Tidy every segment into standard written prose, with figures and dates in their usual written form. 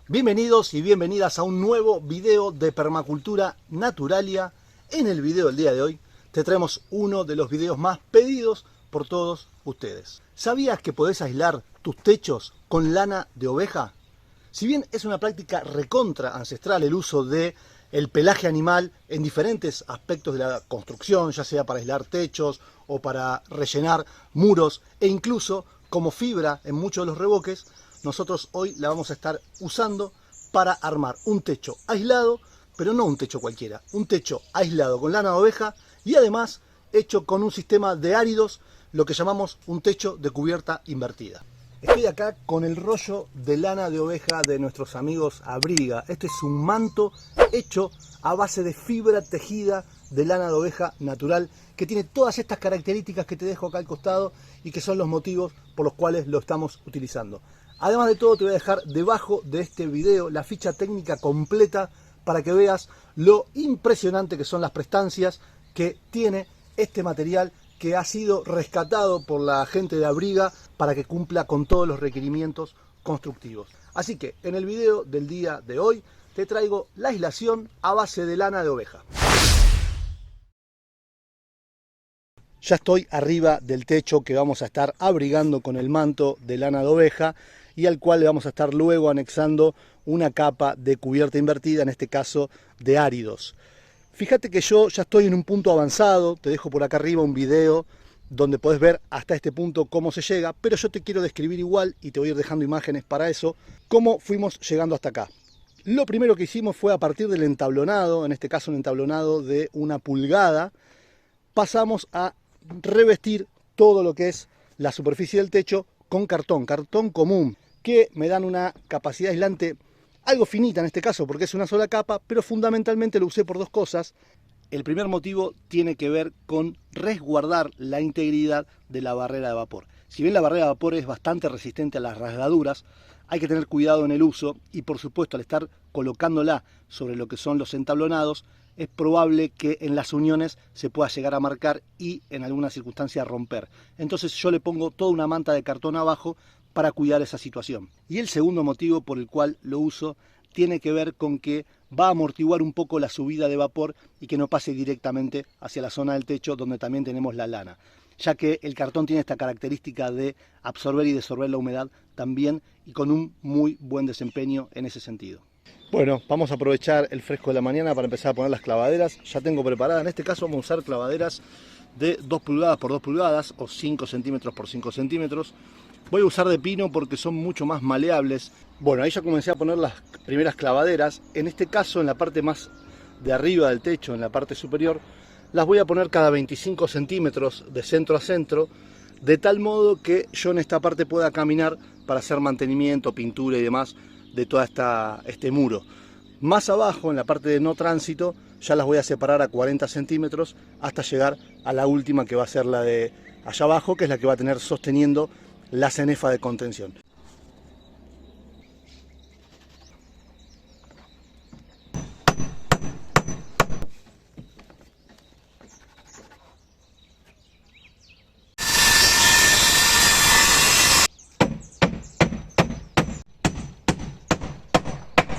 Bienvenidos y bienvenidas a un nuevo video de Permacultura Naturalia. En el video del día de hoy te traemos uno de los videos más pedidos por todos ustedes. ¿Sabías que podés aislar tus techos con lana de oveja? Si bien es una práctica recontra ancestral el uso de el pelaje animal en diferentes aspectos de la construcción, ya sea para aislar techos o para rellenar muros e incluso como fibra en muchos de los revoques, nosotros hoy la vamos a estar usando para armar un techo aislado, pero no un techo cualquiera, un techo aislado con lana de oveja y además hecho con un sistema de áridos, lo que llamamos un techo de cubierta invertida. Estoy acá con el rollo de lana de oveja de nuestros amigos Abriga. Este es un manto hecho a base de fibra tejida de lana de oveja natural que tiene todas estas características que te dejo acá al costado y que son los motivos por los cuales lo estamos utilizando. Además de todo, te voy a dejar debajo de este video la ficha técnica completa para que veas lo impresionante que son las prestancias que tiene este material que ha sido rescatado por la gente de Abriga para que cumpla con todos los requerimientos constructivos. Así que en el video del día de hoy te traigo la aislación a base de lana de oveja. Ya estoy arriba del techo que vamos a estar abrigando con el manto de lana de oveja y al cual le vamos a estar luego anexando una capa de cubierta invertida, en este caso de áridos. Fíjate que yo ya estoy en un punto avanzado, te dejo por acá arriba un video donde podés ver hasta este punto cómo se llega, pero yo te quiero describir igual y te voy a ir dejando imágenes para eso, cómo fuimos llegando hasta acá. Lo primero que hicimos fue a partir del entablonado, en este caso un entablonado de 1 pulgada, pasamos a revestir todo lo que es la superficie del techo con cartón común, que me dan una capacidad aislante algo finita en este caso porque es una sola capa, pero fundamentalmente lo usé por dos cosas. El primer motivo tiene que ver con resguardar la integridad de la barrera de vapor. Si bien la barrera de vapor es bastante resistente a las rasgaduras, hay que tener cuidado en el uso y por supuesto al estar colocándola sobre lo que son los entablonados, es probable que en las uniones se pueda llegar a marcar y en alguna circunstancia romper. Entonces yo le pongo toda una manta de cartón abajo para cuidar esa situación. Y el segundo motivo por el cual lo uso tiene que ver con que va a amortiguar un poco la subida de vapor y que no pase directamente hacia la zona del techo donde también tenemos la lana, ya que el cartón tiene esta característica de absorber y desorber la humedad también y con un muy buen desempeño en ese sentido. Bueno, vamos a aprovechar el fresco de la mañana para empezar a poner las clavaderas. Ya tengo preparada, en este caso vamos a usar clavaderas de 2 pulgadas por 2 pulgadas o 5 centímetros por 5 centímetros. Voy a usar de pino porque son mucho más maleables. Bueno, ahí ya comencé a poner las primeras clavaderas. En este caso, en la parte más de arriba del techo, en la parte superior, las voy a poner cada 25 centímetros de centro a centro, de tal modo que yo en esta parte pueda caminar para hacer mantenimiento, pintura y demás de toda este muro. Más abajo, en la parte de no tránsito, ya las voy a separar a 40 centímetros hasta llegar a la última, que va a ser la de allá abajo, que es la que va a tener sosteniendo la cenefa de contención.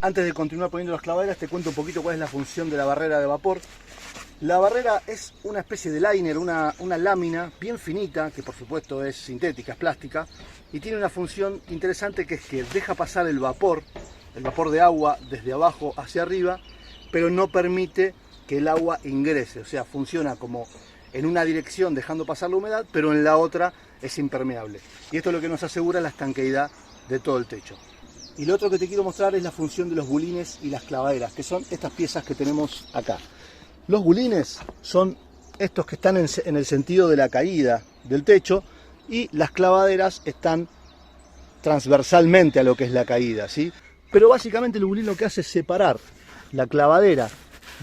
Antes de continuar poniendo las clavaderas, te cuento un poquito cuál es la función de la barrera de vapor. La barrera es una especie de liner, una lámina bien finita, que por supuesto es sintética, es plástica, y tiene una función interesante que es que deja pasar el vapor de agua desde abajo hacia arriba, pero no permite que el agua ingrese, o sea, funciona como en una dirección dejando pasar la humedad, pero en la otra es impermeable. Y esto es lo que nos asegura la estanqueidad de todo el techo. Y lo otro que te quiero mostrar es la función de los bulines y las clavaderas, que son estas piezas que tenemos acá. Los bulines son estos que están en el sentido de la caída del techo y las clavaderas están transversalmente a lo que es la caída, ¿sí? Pero básicamente el bulín lo que hace es separar la clavadera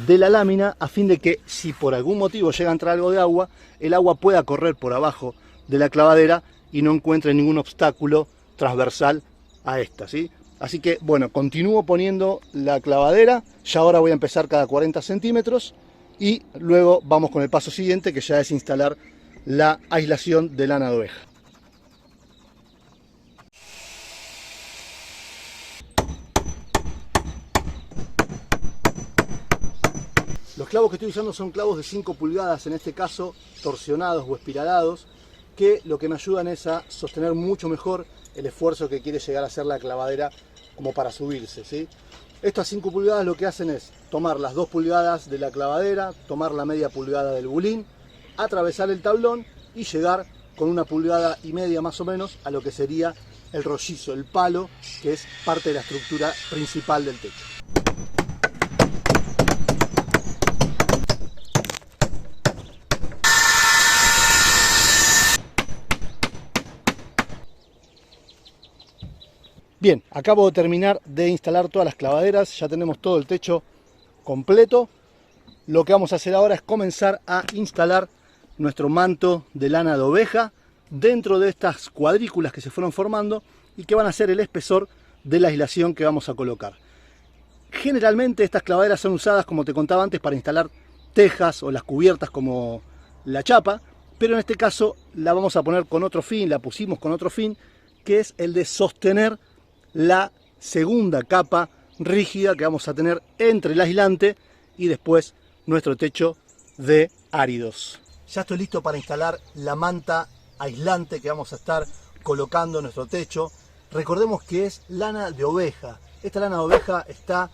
de la lámina a fin de que si por algún motivo llega a entrar algo de agua, el agua pueda correr por abajo de la clavadera y no encuentre ningún obstáculo transversal a esta, ¿sí? Así que bueno, continúo poniendo la clavadera, ya ahora voy a empezar cada 40 centímetros y luego vamos con el paso siguiente, que ya es instalar la aislación de lana de oveja. clavos que estoy usando son clavos de 5 pulgadas, en este caso torsionados o espiralados, que lo que me ayudan es a sostener mucho mejor el esfuerzo que quiere llegar a hacer la clavadera como para subirse, ¿sí? Estas 5 pulgadas lo que hacen es tomar las 2 pulgadas de la clavadera, tomar la media pulgada del bulín, atravesar el tablón y llegar con 1,5 pulgadas más o menos a lo que sería el rollizo, el palo, que es parte de la estructura principal del techo. Bien, acabo de terminar de instalar todas las clavaderas, ya tenemos todo el techo completo. Lo que vamos a hacer ahora es comenzar a instalar nuestro manto de lana de oveja dentro de estas cuadrículas que se fueron formando y que van a ser el espesor de la aislación que vamos a colocar. Generalmente estas clavaderas son usadas, como te contaba antes, para instalar tejas o las cubiertas como la chapa, pero en este caso la vamos a poner con otro fin, la pusimos con otro fin, que es el de sostener la segunda capa rígida que vamos a tener entre el aislante y después nuestro techo de áridos. Ya estoy listo para instalar la manta aislante que vamos a estar colocando en nuestro techo. Recordemos que es lana de oveja. Esta lana de oveja está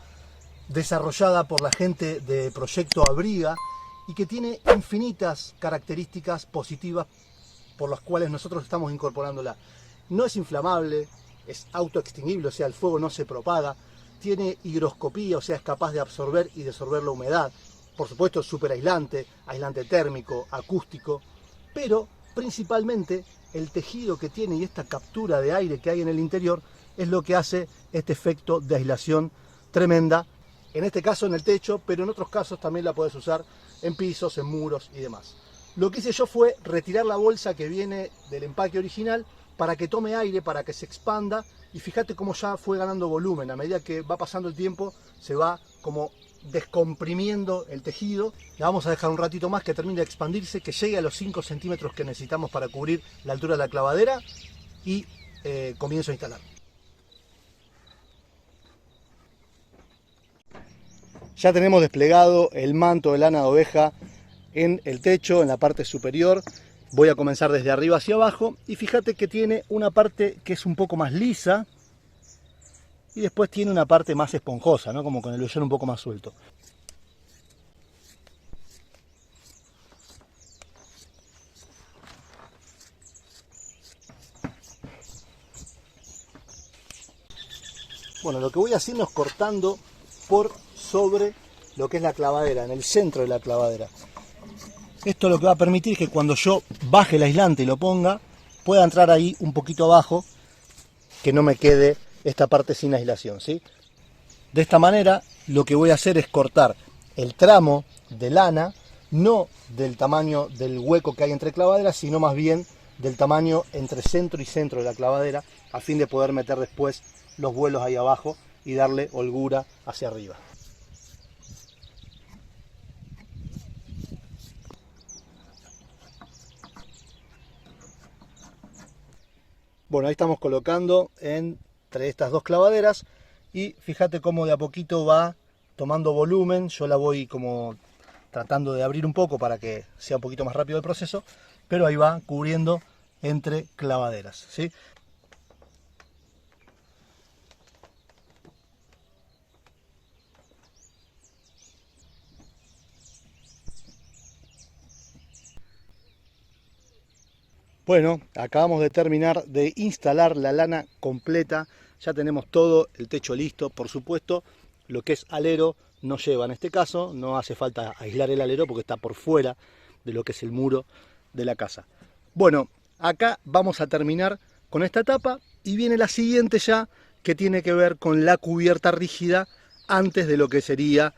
desarrollada por la gente de Proyecto Abriga y que tiene infinitas características positivas por las cuales nosotros estamos incorporándola. No es inflamable, es autoextinguible, o sea, el fuego no se propaga, tiene higroscopía, o sea, es capaz de absorber y desorber la humedad. Por supuesto, es súper aislante, aislante térmico, acústico, pero principalmente el tejido que tiene y esta captura de aire que hay en el interior es lo que hace este efecto de aislación tremenda, en este caso en el techo, pero en otros casos también la puedes usar en pisos, en muros y demás. Lo que hice yo fue retirar la bolsa que viene del empaque original para que tome aire, para que se expanda, y fíjate cómo ya fue ganando volumen. A medida que va pasando el tiempo se va como descomprimiendo el tejido. La vamos a dejar un ratito más que termine de expandirse, que llegue a los 5 centímetros que necesitamos para cubrir la altura de la clavadera, y comienzo a instalar. Ya tenemos desplegado el manto de lana de oveja en el techo, en la parte superior. Voy a comenzar desde arriba hacia abajo y fíjate que tiene una parte que es un poco más lisa y después tiene una parte más esponjosa, ¿no? Como con el vellón un poco más suelto. Bueno, lo que voy haciendo es cortando por sobre lo que es la clavadera, en el centro de la clavadera. Esto lo que va a permitir es que cuando yo baje el aislante y lo ponga, pueda entrar ahí un poquito abajo, que no me quede esta parte sin aislación, ¿sí? De esta manera lo que voy a hacer es cortar el tramo de lana, no del tamaño del hueco que hay entre clavaderas, sino más bien del tamaño entre centro y centro de la clavadera, a fin de poder meter después los vuelos ahí abajo y darle holgura hacia arriba. Bueno, ahí estamos colocando entre estas dos clavaderas y fíjate cómo de a poquito va tomando volumen. Yo la voy como tratando de abrir un poco para que sea un poquito más rápido el proceso, pero ahí va cubriendo entre clavaderas, ¿sí? Bueno, acabamos de terminar de instalar la lana completa, ya tenemos todo el techo listo. Por supuesto, lo que es alero no lleva en este caso, no hace falta aislar el alero porque está por fuera de lo que es el muro de la casa. Bueno, acá vamos a terminar con esta etapa y viene la siguiente ya, que tiene que ver con la cubierta rígida antes de lo que sería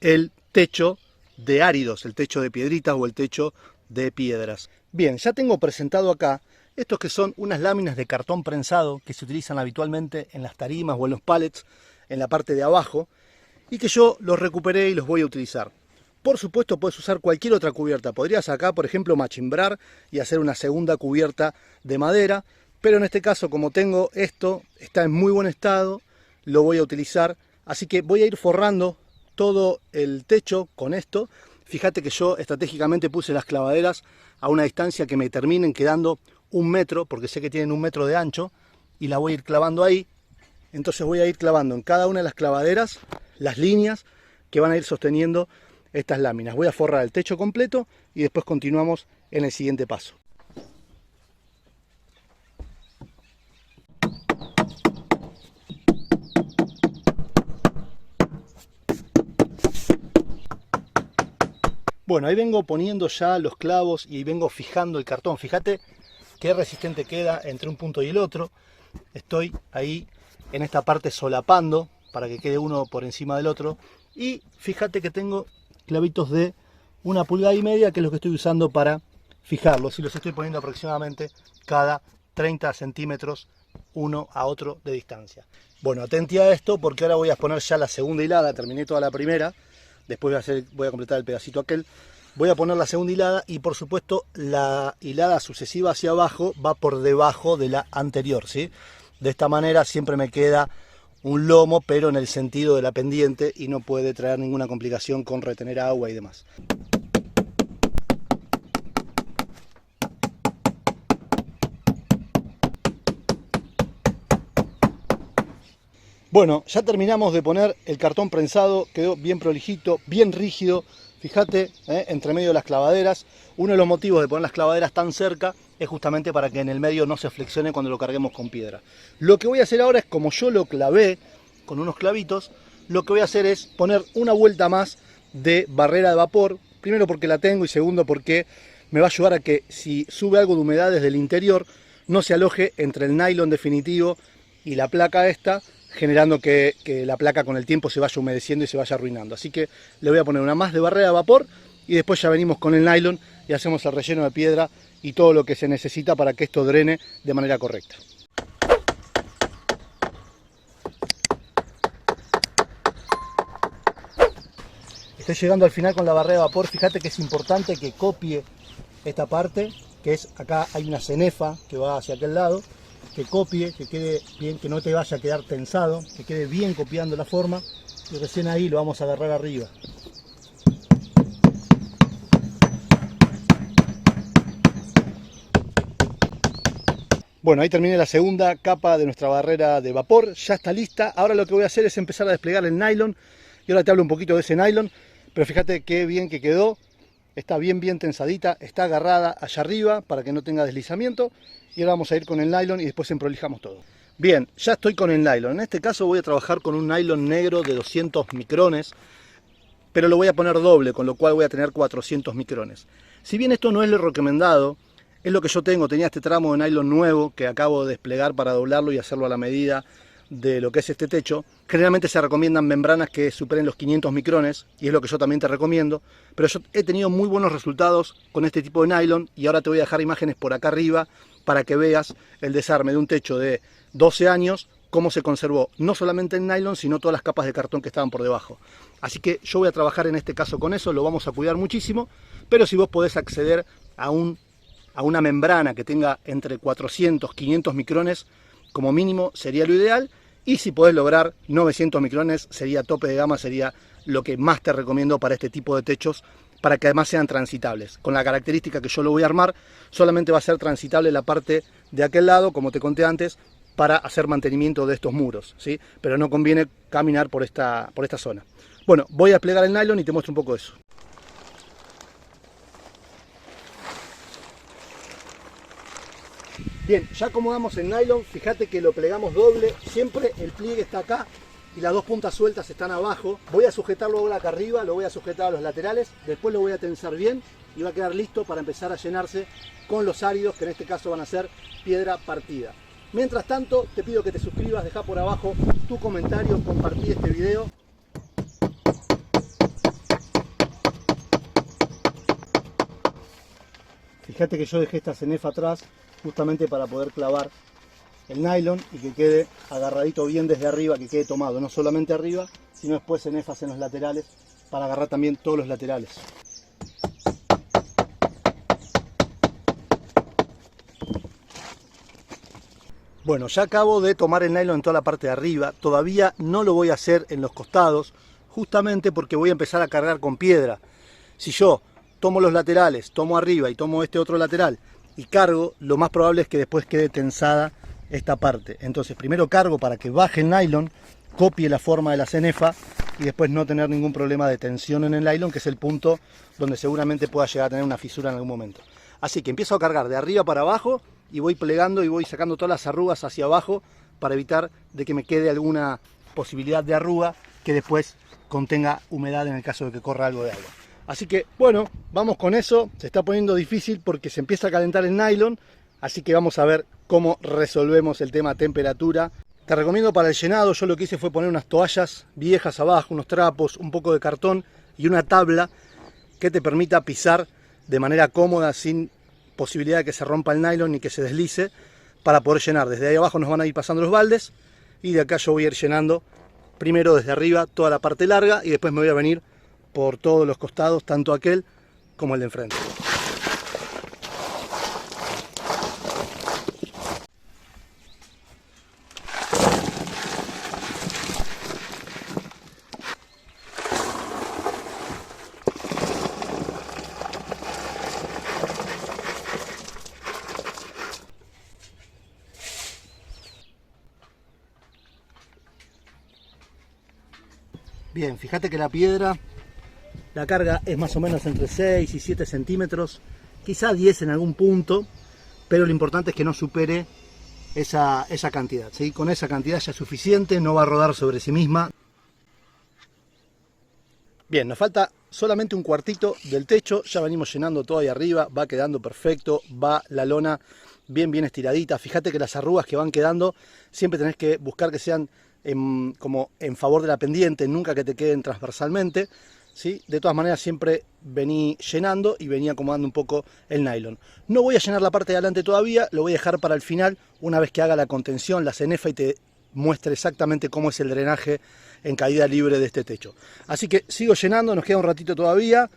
el techo de áridos, el techo de piedritas o el techo de piedras. Bien, ya tengo presentado acá estos que son unas láminas de cartón prensado que se utilizan habitualmente en las tarimas o en los pallets en la parte de abajo y que yo los recuperé y los voy a utilizar. Por supuesto puedes usar cualquier otra cubierta, podrías acá por ejemplo machimbrar y hacer una segunda cubierta de madera, pero en este caso como tengo esto, está en muy buen estado, lo voy a utilizar, así que voy a ir forrando todo el techo con esto. Fíjate que yo estratégicamente puse las clavaderas a una distancia que me terminen quedando 1 metro, porque sé que tienen 1 metro de ancho, y la voy a ir clavando ahí. Entonces voy a ir clavando en cada una de las clavaderas las líneas que van a ir sosteniendo estas láminas. Voy a forrar el techo completo y después continuamos en el siguiente paso. Bueno, ahí vengo poniendo ya los clavos y vengo fijando el cartón. Fíjate qué resistente queda entre un punto y el otro. Estoy ahí en esta parte solapando para que quede uno por encima del otro. Y fíjate que tengo clavitos de 1,5 pulgadas, que es lo que estoy usando para fijarlos. Y los estoy poniendo aproximadamente cada 30 centímetros uno a otro de distancia. Bueno, atenti a esto porque ahora voy a poner ya la segunda hilada. Terminé toda la primera. Después voy a completar el pedacito aquel. Voy a poner la segunda hilada y por supuesto la hilada sucesiva hacia abajo va por debajo de la anterior, ¿sí? De esta manera siempre me queda un lomo, pero en el sentido de la pendiente y no puede traer ninguna complicación con retener agua y demás. Bueno, ya terminamos de poner el cartón prensado, quedó bien prolijito, bien rígido. Fíjate, entre medio de las clavaderas. Uno de los motivos de poner las clavaderas tan cerca es justamente para que en el medio no se flexione cuando lo carguemos con piedra. Lo que voy a hacer ahora es, como yo lo clavé con unos clavitos, lo que voy a hacer es poner una vuelta más de barrera de vapor. Primero porque la tengo y segundo porque me va a ayudar a que si sube algo de humedad desde el interior no se aloje entre el nylon definitivo y la placa esta, generando que la placa con el tiempo se vaya humedeciendo y se vaya arruinando. Así que le voy a poner una más de barrera de vapor y después ya venimos con el nylon y hacemos el relleno de piedra y todo lo que se necesita para que esto drene de manera correcta. Estoy llegando al final con la barrera de vapor. Fíjate que es importante que copie esta parte, que es acá hay una cenefa que va hacia aquel lado. Que copie, que quede bien, que no te vaya a quedar tensado, que quede bien copiando la forma y recién ahí lo vamos a agarrar arriba. Bueno, ahí terminé la segunda capa de nuestra barrera de vapor, ya está lista. Ahora lo que voy a hacer es empezar a desplegar el nylon y ahora te hablo un poquito de ese nylon, pero fíjate qué bien que quedó. Está bien tensadita, está agarrada allá arriba para que no tenga deslizamiento. Y ahora vamos a ir con el nylon y después emprolijamos todo. Bien, ya estoy con el nylon. En este caso voy a trabajar con un nylon negro de 200 micrones, pero lo voy a poner doble, con lo cual voy a tener 400 micrones. Si bien esto no es lo recomendado, es lo que yo tengo. Tenía este tramo de nylon nuevo que acabo de desplegar para doblarlo y hacerlo a la medida de lo que es este techo. Generalmente se recomiendan membranas que superen los 500 micrones y es lo que yo también te recomiendo, pero yo he tenido muy buenos resultados con este tipo de nylon y ahora te voy a dejar imágenes por acá arriba para que veas el desarme de un techo de 12 años, cómo se conservó no solamente el nylon sino todas las capas de cartón que estaban por debajo. Así que yo voy a trabajar en este caso con eso, lo vamos a cuidar muchísimo, pero si vos podés acceder a una membrana que tenga entre 400 y 500 micrones como mínimo sería lo ideal. Y si podés lograr 900 micrones sería tope de gama, sería lo que más te recomiendo para este tipo de techos, para que además sean transitables. Con la característica que yo lo voy a armar, solamente va a ser transitable la parte de aquel lado, como te conté antes, para hacer mantenimiento de estos muros, ¿sí? Pero no conviene caminar por esta zona. Bueno, voy a desplegar el nylon y te muestro un poco eso. Bien, ya acomodamos el nylon, fíjate que lo plegamos doble, siempre el pliegue está acá y las dos puntas sueltas están abajo. Voy a sujetarlo ahora acá arriba, lo voy a sujetar a los laterales, después lo voy a tensar bien y va a quedar listo para empezar a llenarse con los áridos, que en este caso van a ser piedra partida. Mientras tanto, te pido que te suscribas, deja por abajo tu comentario, compartí este video. Fíjate que yo dejé esta cenefa atrás justamente para poder clavar el nylon y que quede agarradito bien desde arriba, que quede tomado, no solamente arriba, sino después cenefas en los laterales para agarrar también todos los laterales. Bueno, ya acabo de tomar el nylon en toda la parte de arriba, todavía no lo voy a hacer en los costados, justamente porque voy a empezar a cargar con piedra. Si yo tomo los laterales, tomo arriba y tomo este otro lateral y cargo, lo más probable es que después quede tensada esta parte. Entonces primero cargo para que baje el nylon, copie la forma de la cenefa y después no tener ningún problema de tensión en el nylon, que es el punto donde seguramente pueda llegar a tener una fisura en algún momento. Así que empiezo a cargar de arriba para abajo y voy plegando y voy sacando todas las arrugas hacia abajo para evitar de que me quede alguna posibilidad de arruga que después contenga humedad en el caso de que corra algo de agua. Así que bueno, vamos con eso. Se está poniendo difícil porque se empieza a calentar el nylon, así que vamos a ver cómo resolvemos el tema temperatura. Te recomiendo para el llenado, yo lo que hice fue poner unas toallas viejas abajo, unos trapos, un poco de cartón y una tabla que te permita pisar de manera cómoda, sin posibilidad de que se rompa el nylon ni que se deslice, para poder llenar. Desde ahí abajo nos van a ir pasando los baldes y de acá yo voy a ir llenando primero desde arriba toda la parte larga y después me voy a venir por todos los costados, tanto aquel como el de enfrente. Bien, fíjate que la piedra, la carga es más o menos entre 6 y 7 centímetros, quizá 10 en algún punto, pero lo importante es que no supere esa cantidad, ¿sí? Con esa cantidad ya es suficiente, no va a rodar sobre sí misma. Bien, nos falta solamente un cuartito del techo, ya venimos llenando todo ahí arriba, va quedando perfecto, va la lona bien estiradita. Fíjate que las arrugas que van quedando, siempre tenés que buscar que sean como en favor de la pendiente, nunca que te queden transversalmente, ¿sí? De todas maneras siempre vení llenando y venía acomodando un poco el nylon. No voy a llenar la parte de adelante todavía, lo voy a dejar para el final, una vez que haga la contención, la cenefa y te muestre exactamente cómo es el drenaje en caída libre de este techo. Así que sigo llenando, nos queda un ratito todavía.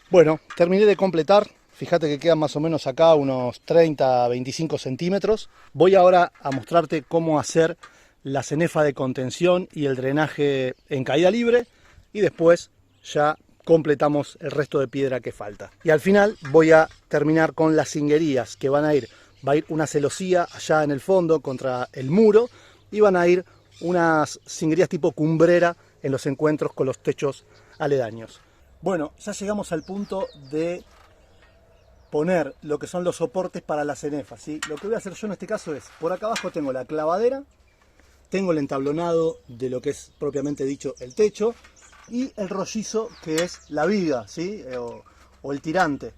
Bueno, terminé de completar. Fíjate que quedan más o menos acá unos 30-25 centímetros. Voy ahora a mostrarte cómo hacer la cenefa de contención y el drenaje en caída libre. Y después ya completamos el resto de piedra que falta. Y al final voy a terminar con las cinguerías que van a ir. Va a ir una celosía allá en el fondo contra el muro. Y van a ir unas cinguerías tipo cumbrera en los encuentros con los techos aledaños. Bueno, ya llegamos al punto de poner lo que son los soportes para la cenefa, ¿sí? Lo que voy a hacer yo en este caso es, por acá abajo tengo la clavadera, tengo el entablonado de lo que es propiamente dicho el techo y el rollizo que es la viga, ¿sí? o el tirante.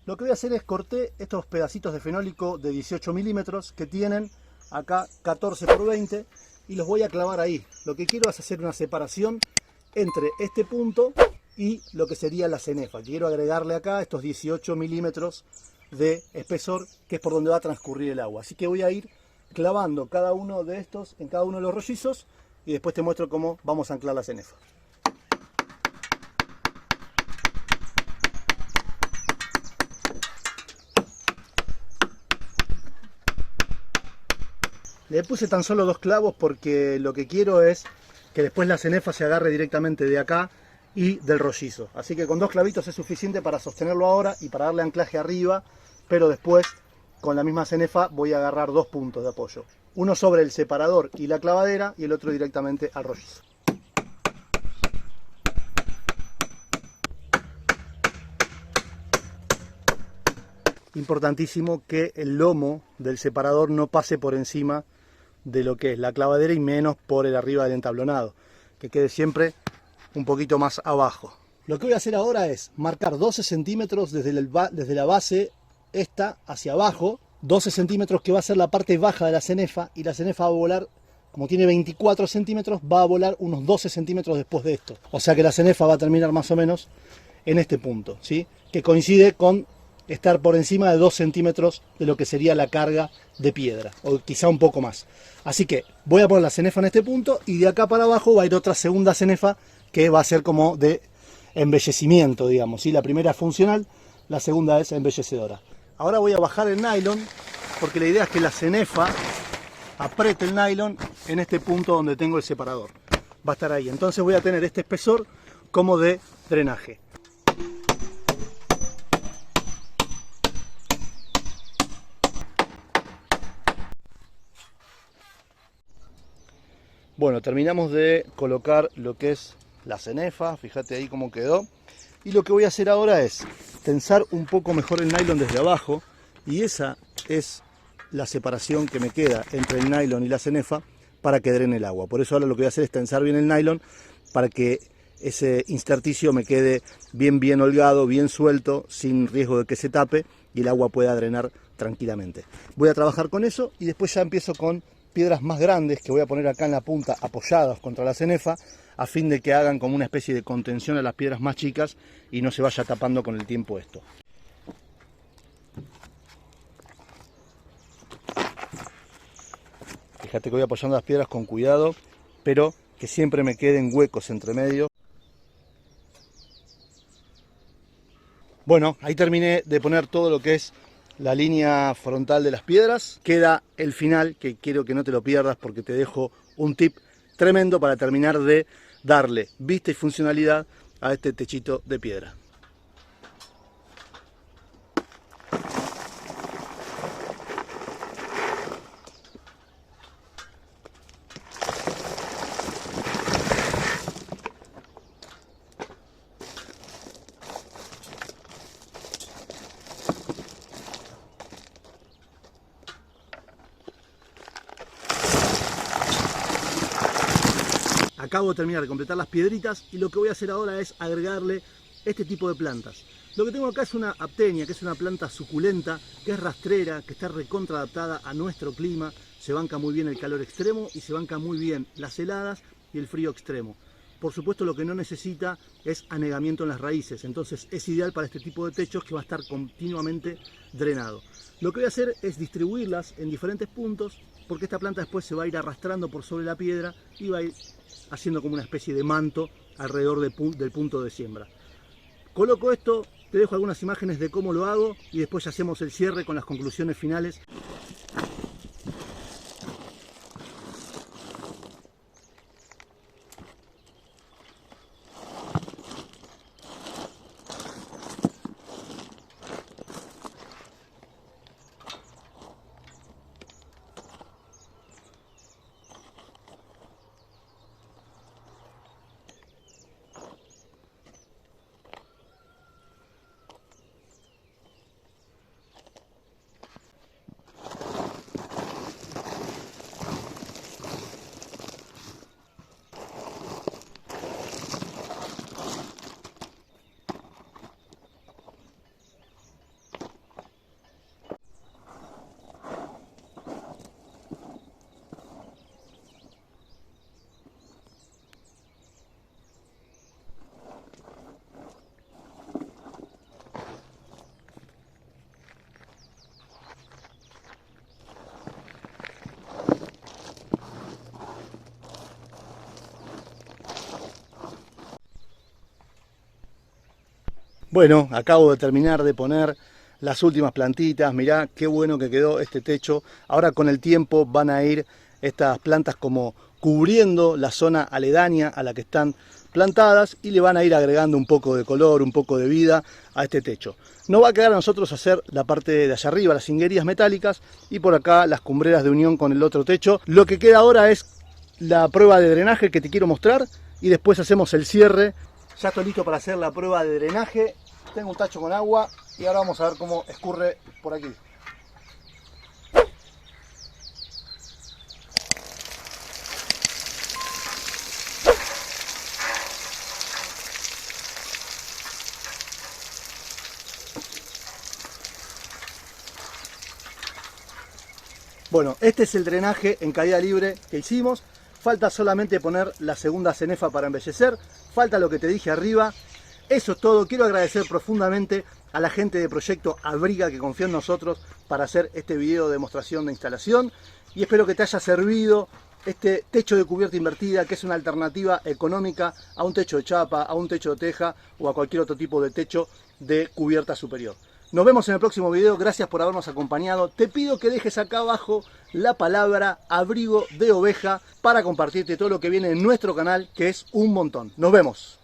Lo que voy a hacer es corté estos pedacitos de fenólico de 18 milímetros que tienen acá 14 por 20 y los voy a clavar ahí. Lo que quiero es hacer una separación entre este punto y lo que sería la cenefa. Quiero agregarle acá estos 18 milímetros de espesor, que es por donde va a transcurrir el agua. Así que voy a ir clavando cada uno de estos en cada uno de los rollizos y después te muestro cómo vamos a anclar la cenefa. Le puse tan solo 2 clavos porque lo que quiero es que después la cenefa se agarre directamente de acá y del rollizo. Así que con 2 clavitos es suficiente para sostenerlo ahora y para darle anclaje arriba, pero después con la misma cenefa voy a agarrar 2 puntos de apoyo. Uno sobre el separador y la clavadera y el otro directamente al rollizo. Importantísimo que el lomo del separador no pase por encima de lo que es la clavadera y menos por el arriba del entablonado, que quede siempre un poquito más abajo. Lo que voy a hacer ahora es marcar 12 centímetros desde la base esta hacia abajo, 12 centímetros que va a ser la parte baja de la cenefa, y la cenefa va a volar, como tiene 24 centímetros, va a volar unos 12 centímetros después de esto. O sea que la cenefa va a terminar más o menos en este punto, ¿sí? Que coincide con estar por encima de 2 centímetros de lo que sería la carga de piedra, o quizá un poco más. Así que voy a poner la cenefa en este punto y de acá para abajo va a ir otra segunda cenefa que va a ser como de embellecimiento, digamos, ¿sí? La primera es funcional, la segunda es embellecedora. Ahora voy a bajar el nylon porque la idea es que la cenefa apriete el nylon en este punto donde tengo el separador. Va a estar ahí. Entonces voy a tener este espesor como de drenaje. Bueno, terminamos de colocar lo que es la cenefa. Fíjate ahí cómo quedó. Y lo que voy a hacer ahora es tensar un poco mejor el nylon desde abajo. Y esa es la separación que me queda entre el nylon y la cenefa para que drene el agua. Por eso ahora lo que voy a hacer es tensar bien el nylon para que ese intersticio me quede bien holgado, bien suelto, sin riesgo de que se tape y el agua pueda drenar tranquilamente. Voy a trabajar con eso y después ya empiezo con piedras más grandes que voy a poner acá en la punta apoyadas contra la cenefa a fin de que hagan como una especie de contención a las piedras más chicas y no se vaya tapando con el tiempo esto. Fíjate que voy apoyando las piedras con cuidado, pero que siempre me queden huecos entre medio. Bueno, ahí terminé de poner todo lo que es la línea frontal de las piedras. Queda el final, que quiero que no te lo pierdas porque te dejo un tip tremendo para terminar de darle vista y funcionalidad a este techito de piedra. Acabo de terminar de completar las piedritas y lo que voy a hacer ahora es agregarle este tipo de plantas. Lo que tengo acá es una aptenia, que es una planta suculenta, que es rastrera, que está recontra adaptada a nuestro clima, se banca muy bien el calor extremo y se banca muy bien las heladas y el frío extremo. Por supuesto lo que no necesita es anegamiento en las raíces, entonces es ideal para este tipo de techos que va a estar continuamente drenado. Lo que voy a hacer es distribuirlas en diferentes puntos porque esta planta después se va a ir arrastrando por sobre la piedra y va a ir haciendo como una especie de manto alrededor del punto de siembra. Coloco esto, te dejo algunas imágenes de cómo lo hago y después hacemos el cierre con las conclusiones finales. Bueno, acabo de terminar de poner las últimas plantitas. Mirá qué bueno que quedó este techo. Ahora con el tiempo van a ir estas plantas como cubriendo la zona aledaña a la que están plantadas y le van a ir agregando un poco de color, un poco de vida a este techo. Nos va a quedar a nosotros hacer la parte de allá arriba, las cinguerías metálicas, y por acá las cumbreras de unión con el otro techo. Lo que queda ahora es la prueba de drenaje que te quiero mostrar y después hacemos el cierre. Ya estoy listo para hacer la prueba de drenaje. Tengo un tacho con agua y ahora vamos a ver cómo escurre por aquí. Bueno, este es el drenaje en caída libre que hicimos. Falta solamente poner la segunda cenefa para embellecer. Falta lo que te dije arriba. Eso es todo. Quiero agradecer profundamente a la gente de Proyecto Abriga que confió en nosotros para hacer este video de demostración de instalación. Y espero que te haya servido este techo de cubierta invertida, que es una alternativa económica a un techo de chapa, a un techo de teja o a cualquier otro tipo de techo de cubierta superior. Nos vemos en el próximo video, gracias por habernos acompañado. Te pido que dejes acá abajo la palabra abrigo de oveja para compartirte todo lo que viene en nuestro canal, que es un montón. Nos vemos.